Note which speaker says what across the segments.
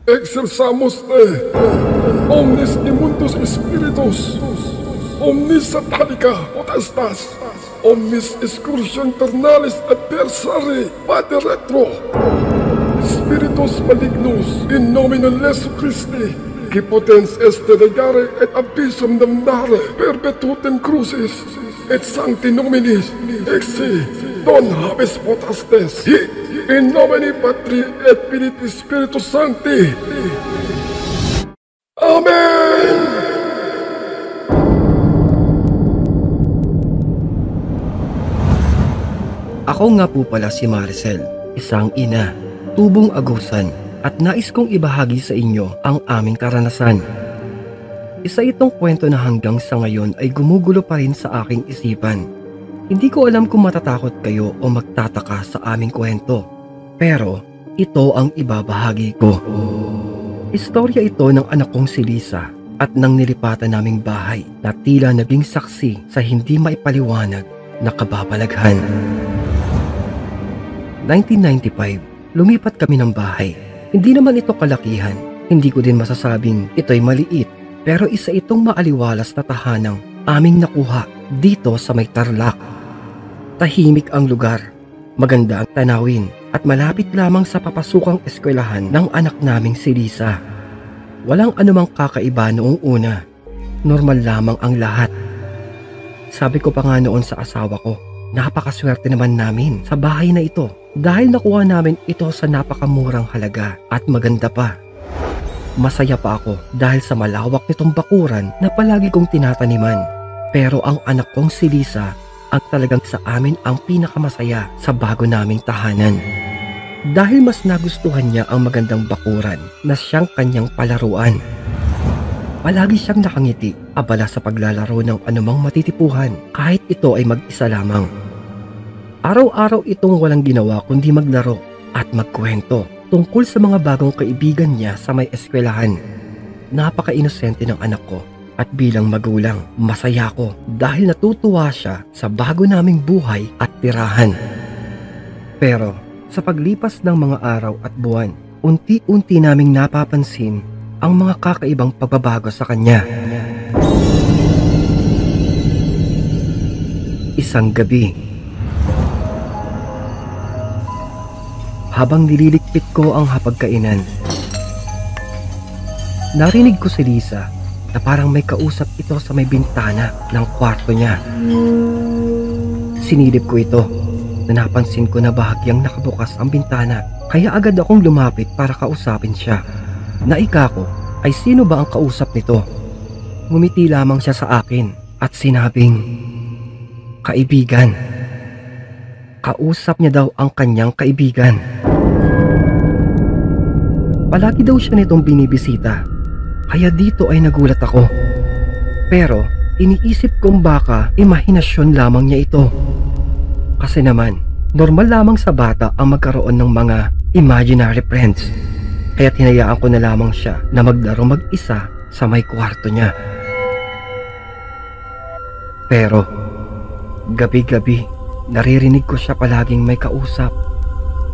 Speaker 1: Excelsamus te, omnis imundus spiritus, omnis satanica potestas, omnis excursion ternalis adversari pade retro, spiritus malignus in nomine Jesu Christi, qui potens est regare et abyssum damnare perpetutem crucis, et sancti nominis, exi, non habes potestes, in nomine Patri et Filii Spiritus Sancti. Amen!
Speaker 2: Ako nga po pala si Maricel, isang ina, tubong agusan, at nais kong ibahagi sa inyo ang aming karanasan. Isa itong kwento na hanggang sa ngayon ay gumugulo pa rin sa aking isipan. Hindi ko alam kung matatakot kayo o magtataka sa aming kwento. Pero ito ang ibabahagi ko. Istorya ito ng anak kong si Lisa at ng nilipatan naming bahay na tila naging saksi sa hindi maipaliwanag na kababalaghan. 1995, lumipat kami ng bahay. Hindi naman ito kalakihan. Hindi ko din masasabing ito'y maliit, pero isa itong maaliwalas na tahanang aming nakuha dito sa may Tarlac. Tahimik ang lugar, maganda ang tanawin, at malapit lamang sa papasukang eskwelahan ng anak naming si Lisa. Walang anumang kakaiba noong una. Normal lamang ang lahat. Sabi ko pa nga noon sa asawa ko, napakaswerte naman namin sa bahay na ito dahil nakuha namin ito sa napakamurang halaga at maganda pa. Masaya pa ako dahil sa malawak nitong bakuran na palagi kong tinataniman. Pero ang anak kong si Lisa ang talagang sa amin ang pinakamasaya sa bago naming tahanan. Dahil mas nagustuhan niya ang magandang bakuran na siyang kanyang palaruan. Palagi siyang nakangiti, abala sa paglalaro ng anumang matitipuhan kahit ito ay mag-isa lamang. Araw-araw itong walang ginawa kundi maglaro at magkwento tungkol sa mga bagong kaibigan niya sa may eskwelahan. Napaka-inosente ng anak ko at bilang magulang, masaya ko dahil natutuwa siya sa bago naming buhay at tirahan. Pero sa paglipas ng mga araw at buwan, unti-unti naming napapansin ang mga kakaibang pagbabago sa kanya. Isang gabi, habang nililikpit ko ang hapagkainan, narinig ko si Lisa na parang may kausap ito sa may bintana ng kwarto niya. Sinilip ko ito na napansin ko na bahagyang nakabukas ang bintana, kaya agad akong lumapit para kausapin siya. Naika ko, ay sino ba ang kausap nito? Ngumiti lamang siya sa akin at sinabing, kaibigan. Kausap niya daw ang kanyang kaibigan. Palagi daw siya nitong binibisita, kaya dito ay nagulat ako. Pero iniisip kong baka imahinasyon lamang niya ito. Kasi naman, normal lamang sa bata ang magkaroon ng mga imaginary friends. Kaya hinayaan ko na lamang siya na maglaro mag-isa sa may kwarto niya. Pero gabi-gabi, naririnig ko siya palaging may kausap.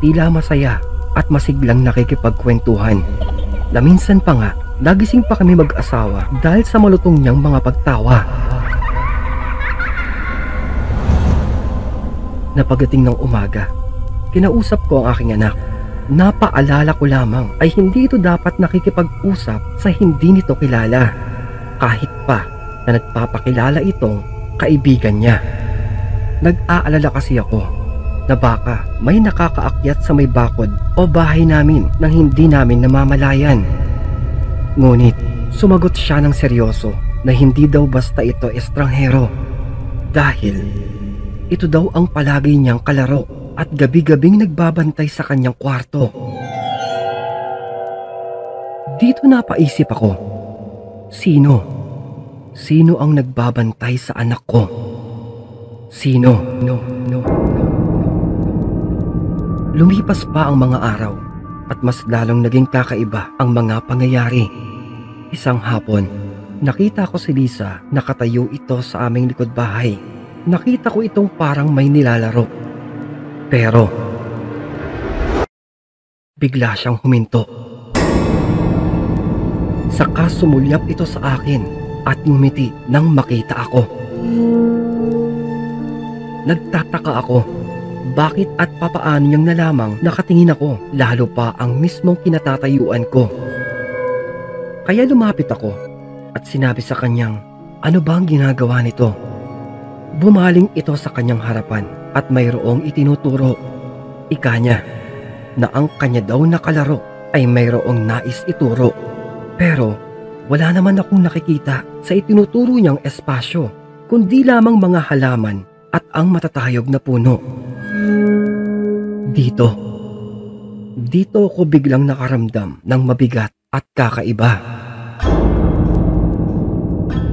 Speaker 2: Tila masaya at masiglang nakikipagkwentuhan. Na minsan pa nga, nagising pa kami mag-asawa dahil sa malutong niyang mga pagtawa. Na pagdating ng umaga, kinausap ko ang aking anak. Napaalala ko lamang ay hindi ito dapat nakikipag-usap sa hindi nito kilala. Kahit pa na nagpapakilala itong kaibigan niya. Nag-aalala kasi ako na baka may nakakaakyat sa may bakod o bahay namin nang hindi namin namamalayan. Ngunit sumagot siya ng seryoso na hindi daw basta ito estranghero. Dahil ito daw ang palagi niyang kalaro at gabi-gabing nagbabantay sa kanyang kwarto. Dito napaisip ako, sino? Sino ang nagbabantay sa anak ko? Sino? Lumipas pa ang mga araw at mas lalong naging kakaiba ang mga pangyayari. Isang hapon, nakita ko si Lisa nakatayo ito sa aming likod bahay. Nakita ko itong parang may nilalaro. Pero bigla siyang huminto. Saka sumulyap ito sa akin at ngumiti nang makita ako. Nagtataka ako. Bakit at papaano niyang nalamang nakatingin ako, lalo pa ang mismong kinatatayuan ko. Kaya lumapit ako at sinabi sa kanyang, ano ba ang ginagawa nito? Bumaling ito sa kanyang harapan at mayroong itinuturo. Ika niya na ang kanya daw nakalaro ay mayroong nais ituro. Pero wala naman akong nakikita sa itinuturo niyang espasyo, kundi lamang mga halaman at ang matatayog na puno. Dito ako biglang nakaramdam ng mabigat at kakaiba.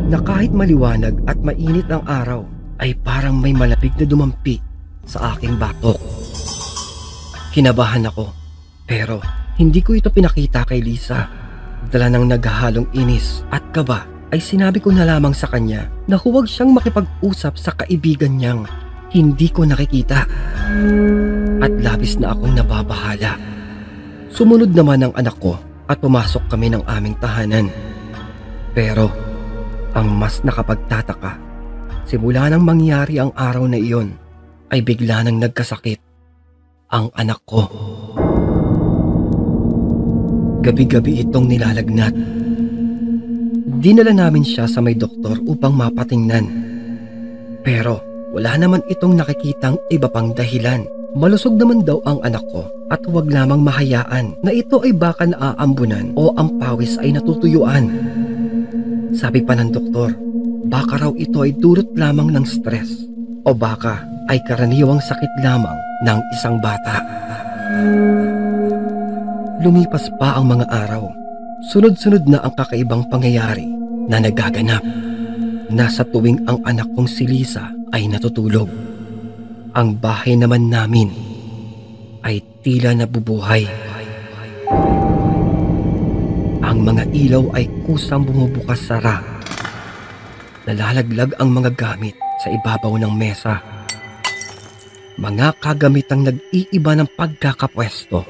Speaker 2: Na kahit maliwanag at mainit ang araw, ay parang may malapig na dumampi sa aking batok. Kinabahan ako, pero hindi ko ito pinakita kay Lisa. Dala ng naghahalong inis at kaba, ay sinabi ko na lamang sa kanya na huwag siyang makipag-usap sa kaibigan niyang hindi ko nakikita. At labis na akong nababahala. Sumunod naman ang anak ko at pumasok kami ng aming tahanan. Pero ang mas nakapagtataka, simula nang mangyari ang araw na iyon, ay bigla nang nagkasakit ang anak ko. Gabi-gabi itong nilalagnat. Dinala namin siya sa may doktor upang mapatingnan. Pero wala naman itong nakikitang iba pang dahilan. Malusog naman daw ang anak ko at huwag lamang mahayaan na ito ay baka naaambunan o ang pawis ay natutuyuan. Sabi pa ng doktor, baka raw ito ay dulot lamang ng stress o baka ay karaniwang sakit lamang ng isang bata. Lumipas pa ang mga araw. Sunod-sunod na ang kakaibang pangyayari na nagaganap. Nasa tuwing ang anak kong si Lisa ay natutulog, ang bahay naman namin ay tila nabubuhay. Ang mga ilaw ay kusang bumubukas sara. Nalalaglag ang mga gamit sa ibabaw ng mesa. Mga kagamitang nag-iiba ng pagkakapwesto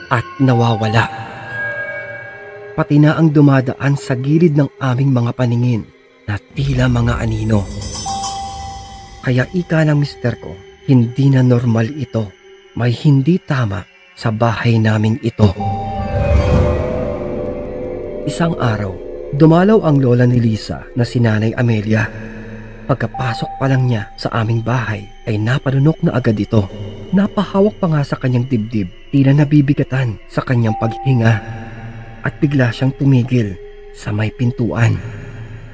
Speaker 2: at nawawala. Pati na ang dumadaan sa gilid ng aming mga paningin na tila mga anino. Kaya ika ng mister ko, hindi na normal ito. May hindi tama sa bahay naming ito. Isang araw, dumalaw ang lola ni Lisa na si Nanay Amelia. Pagkapasok pa lang niya sa aming bahay ay napanunok na agad ito. Napahawak pa nga sa kanyang dibdib, tila nabibigatan sa kanyang paghinga. At bigla siyang tumigil sa may pintuan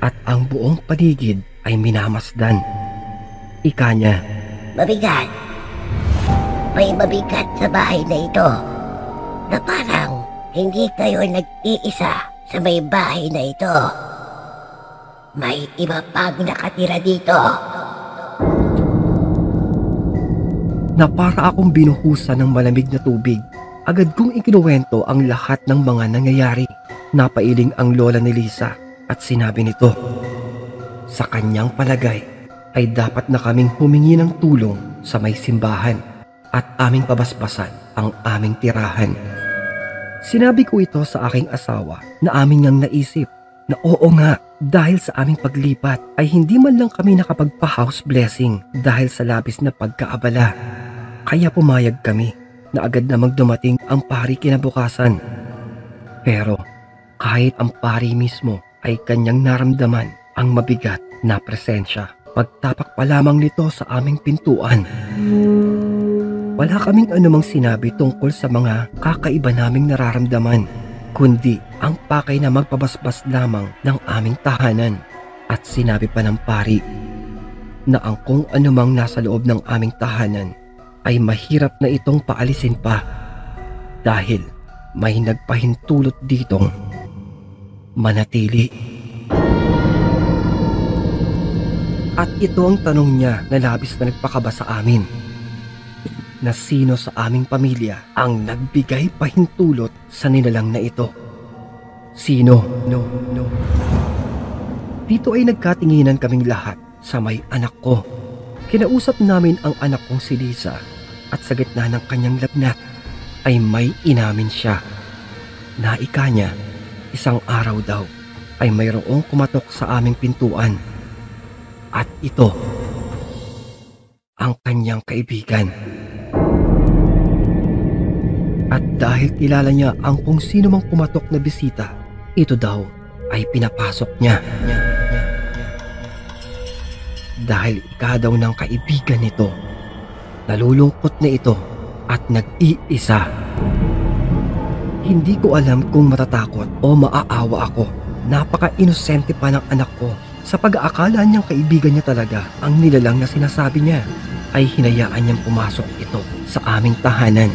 Speaker 2: at ang buong paligid ay minamasdan. Ika niya,
Speaker 3: mabigat. May mabigat sa bahay na ito na parang hindi kayo nag-iisa sa may bahay na ito. May iba pang nakatira dito.
Speaker 2: Na para akong binuhusan ng malamig na tubig, agad kong ikinuwento ang lahat ng mga nangyayari. Napailing ang lola ni Lisa at sinabi nito, sa kanyang palagay ay dapat na kaming humingi ng tulong sa may simbahan at aming pabasbasan ang aming tirahan. Sinabi ko ito sa aking asawa na aming ngang naisip na oo nga, dahil sa aming paglipat ay hindi man lang kami nakapagpa-house blessing dahil sa labis na pagkaabala. Kaya pumayag kami na agad namang dumating ang pari kinabukasan. Pero kahit ang pari mismo ay kanyang naramdaman ang mabigat na presensya pagtapak pa lamang nito sa aming pintuan. Wala kaming anumang sinabi tungkol sa mga kakaiba naming nararamdaman, kundi ang pakay na magpabasbas lamang ng aming tahanan. At sinabi pa ng pari na ang kung anumang nasa loob ng aming tahanan ay mahirap na itong paalisin pa dahil may nagpahintulot ditong manatili. At ito ang tanong niya na labis na nagpakaba sa amin, na sino sa aming pamilya ang nagbigay pahintulot sa nilalang na ito. Sino? No. Dito ay nagkatinginan kaming lahat sa may anak ko. Kinausap namin ang anak kong si Lisa at sa gitna ng kanyang lagnat ay may inamin siya na ika niya Isang araw daw ay mayroong kumatok sa aming pintuan. At ito, ang kanyang kaibigan. At dahil kilala niya ang kung sino mang kumatok na bisita, ito daw ay pinapasok niya. Dahil ika daw ng kaibigan nito, nalulungkot na ito at nag-iisa. Hindi ko alam kung matatakot o maaawa ako. Napaka-inosente pa ng anak ko. Sa pag-aakala niyang kaibigan niya talaga ang nilalang na sinasabi niya, ay hinayaan niyang pumasok ito sa aming tahanan.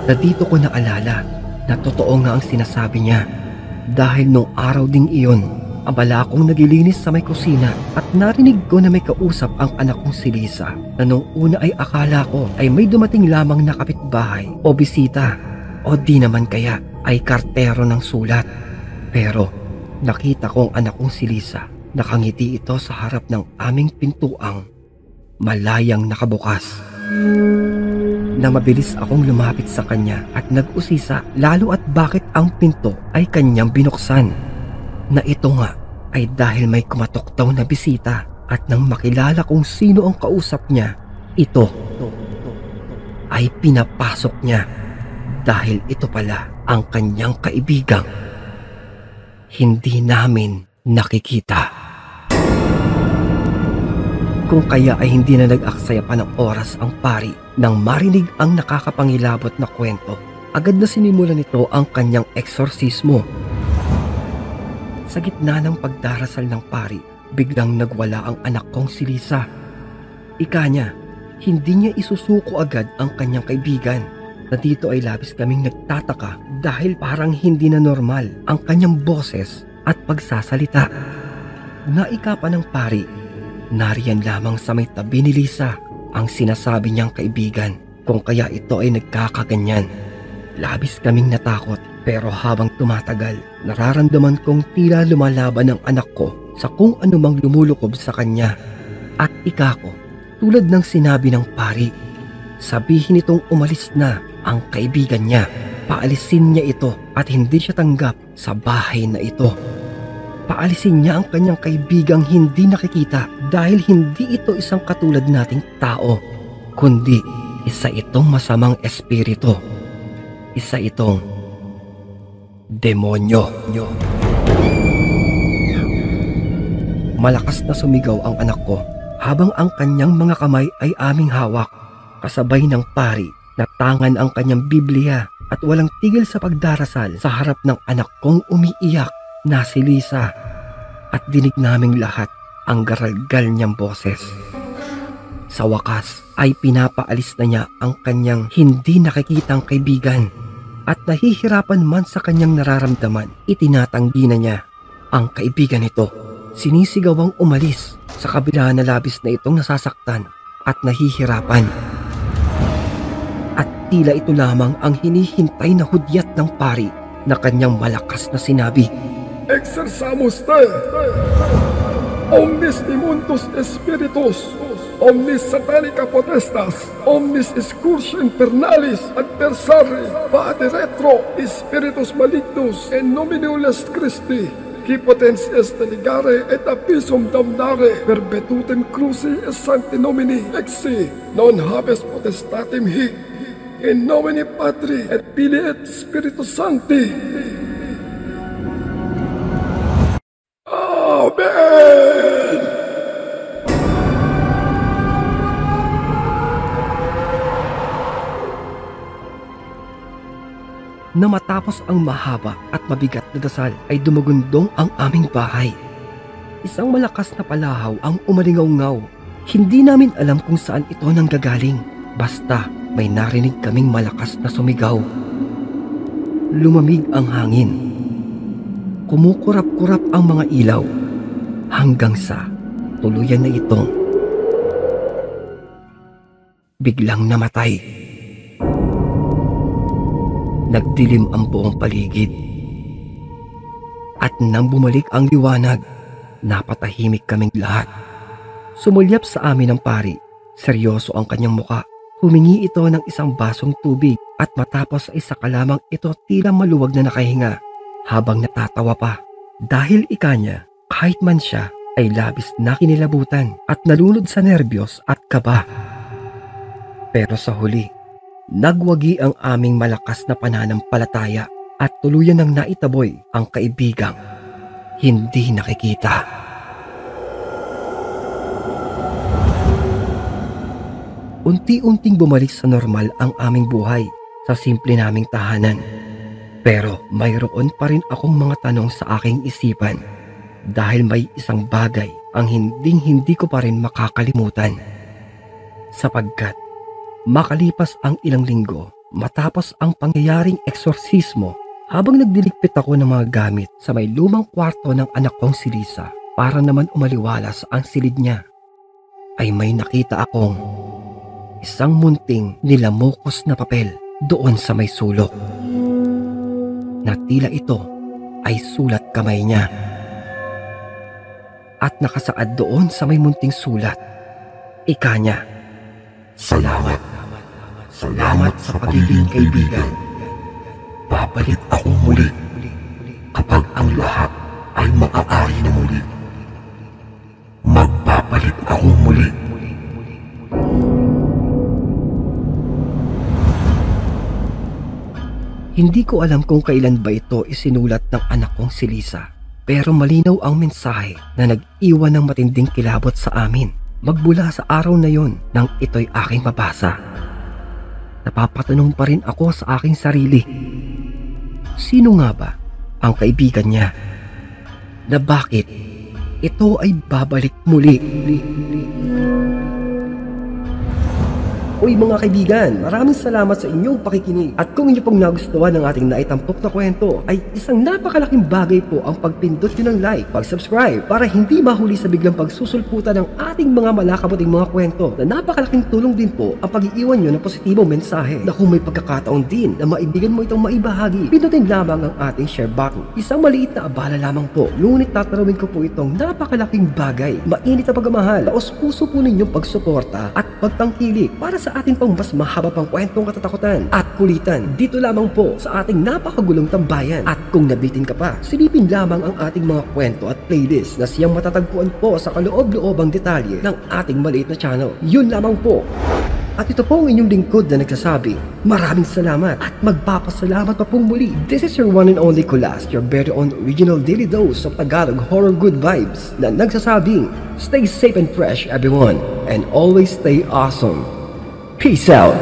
Speaker 2: Na dito ko naalala na totoo nga ang sinasabi niya. Dahil nung araw ding iyon, abala akong naglilinis sa may kusina at narinig ko na may kausap ang anak kong si Lisa, na nung una ay akala ko ay may dumating lamang na kapitbahay o bisita o di naman kaya ay kartero ng sulat. Pero nakita kong anak kong si Lisa, nakangiti ito sa harap ng aming pintuang malayang nakabukas. Na mabilis akong lumapit sa kanya at nag-usisa lalo at bakit ang pinto ay kanyang binuksan. Na ito nga ay dahil may kumatok daw na bisita at nang makilala kung sino ang kausap niya, ito ay pinapasok niya dahil ito pala ang kanyang kaibigang hindi namin nakikita. Kung kaya ay hindi na nag-aksaya pa ng oras ang pari nang marinig ang nakakapangilabot na kwento. Agad na sinimulan nito ang kanyang eksorsismo. Sa gitna ng pagdarasal ng pari, biglang nagwala ang anak kong si Lisa. Ika niya, hindi niya isusuko agad ang kanyang kaibigan. Na dito ay labis kaming nagtataka dahil parang hindi na normal ang kanyang boses at pagsasalita. Naika pa ng pari, nariyan lamang sa may tabi ni Lisa ang sinasabi niyang kaibigan, kung kaya ito ay nagkakaganyan. Labis kaming natakot, pero habang tumatagal, nararamdaman kong tila lumalaban ang anak ko sa kung anumang lumulukob sa kanya. At ika ko, tulad ng sinabi ng pari, sabihin itong umalis na ang kaibigan niya. Paalisin niya ito at hindi siya tanggap sa bahay na ito. Paalisin niya ang kanyang kaibigang hindi nakikita dahil hindi ito isang katulad nating tao, kundi isa itong masamang espiritu. Isa itong demonyo. Malakas na sumigaw ang anak ko habang ang kanyang mga kamay ay aming hawak. Kasabay ng pari, natangan ang kanyang Biblia at walang tigil sa pagdarasal sa harap ng anak kong umiiyak na si Lisa. At dinig naming lahat ang garalgal niyang boses. Sa wakas ay pinapaalis na niya ang kanyang hindi nakikitang kaibigan. At nahihirapan man sa kanyang nararamdaman, itinatanggi na niya ang kaibigan nito. Sinisigawang umalis sa kabila na labis na itong nasasaktan at nahihirapan. At tila ito lamang ang hinihintay na hudyat ng pari na kanyang malakas na sinabi,
Speaker 1: Exerzamus te, omnis imundus spiritus, omnis satanica potestas, omnis excursia infernalis, adversari, vade retro, spiritus malignus, en nomine Christi, qui potens est deligare et abyssum damnare, per vetutem cruci et sancti nomini, exi, non habes potestatem hic, in nomine Patri et Filii et Spiritus Sancti. Amen!
Speaker 2: Na matapos ang mahaba at mabigat na dasal ay dumugundong ang aming bahay. Isang malakas na palahaw ang umalingaw-ngaw. Hindi namin alam kung saan ito nanggagaling. Basta may narinig kaming malakas na sumigaw. Lumamig ang hangin. Kumukurap-kurap ang mga ilaw. Hanggang sa tuluyan na itong biglang namatay. Nagdilim ang buong paligid. At nang bumalik ang liwanag, napatahimik kaming lahat. Sumulyap sa amin ang pari. Seryoso ang kanyang muka. Humingi ito ng isang basong tubig at matapos ay saka lamang ito tila maluwag na nakahinga habang natatawa pa. Dahil ikanya, kahit man siya ay labis na kinilabutan at nalunod sa nerbiyos at kaba. Pero sa huli, nagwagi ang aming malakas na pananampalataya at tuluyan ng naitaboy ang kaibigang hindi nakikita. Unti-unting bumalik sa normal ang aming buhay sa simple naming tahanan. Pero mayroon pa rin akong mga tanong sa aking isipan dahil may isang bagay ang hindi ko pa rin makakalimutan. Sapagkat makalipas ang ilang linggo matapos ang pangyayaring eksorsismo, habang nagdiligpit ako ng mga gamit sa may lumang kwarto ng anak kong si Lisa para naman umaliwalas ang silid niya, ay may nakita akong isang munting nilamukos na papel doon sa may sulok. Na tila ito ay sulat kamay niya. At nakasaad doon sa may munting sulat, ika niya, "Salamat. Salamat sa pagiging kaibigan. Babalik ako muli kapag ang lahat ay maaari na muli. Magbabalik ako muli." Hindi ko alam kung kailan ba ito isinulat ng anak kong si Lisa, pero malinaw ang mensahe na nag-iwan ng matinding kilabot sa amin magmula sa araw na yon nang ito'y aking mabasa. Napapatanong pa rin ako sa aking sarili, sino nga ba ang kaibigan niya na bakit ito ay babalik muli? Uy mga kaibigan, maraming salamat sa inyong pakikinig. At kung inyo pong nagustuhan ng ating naitampok na kwento, ay isang napakalaking bagay po ang pagpindot nyo ng like, pag-subscribe para hindi mahuli sa biglang pagsusulputan ng ating mga malakabuting mga kwento. Na napakalaking tulong din po ang pag-iiwan nyo ng positibong mensahe na kung may pagkakataon din na maibigan mo itong maibahagi, pindutin lamang ang ating share button. Isang maliit na abala lamang po, ngunit tatanawin ko po itong napakalaking bagay. Mainit na pagmamahal, taos puso po ninyong pagsuporta at pagtangkilik para sa ating pang mas mahaba pang kwentong katatakutan at kulitan dito lamang po sa ating napakagulong tambayan. At kung nabitin ka pa, silipin lamang ang ating mga kwento at playlist na siyang matatagpuan po sa kaloob-loobang detalye ng ating maliit na channel. Yun lamang po. At ito po ang inyong lingkod na nagsasabi, maraming salamat at magpapasalamat pa pong muli. This is your one and only Kulas, your very own original daily dose of Tagalog horror good vibes na nagsasabing, stay safe and fresh everyone, and always stay awesome. Peace out.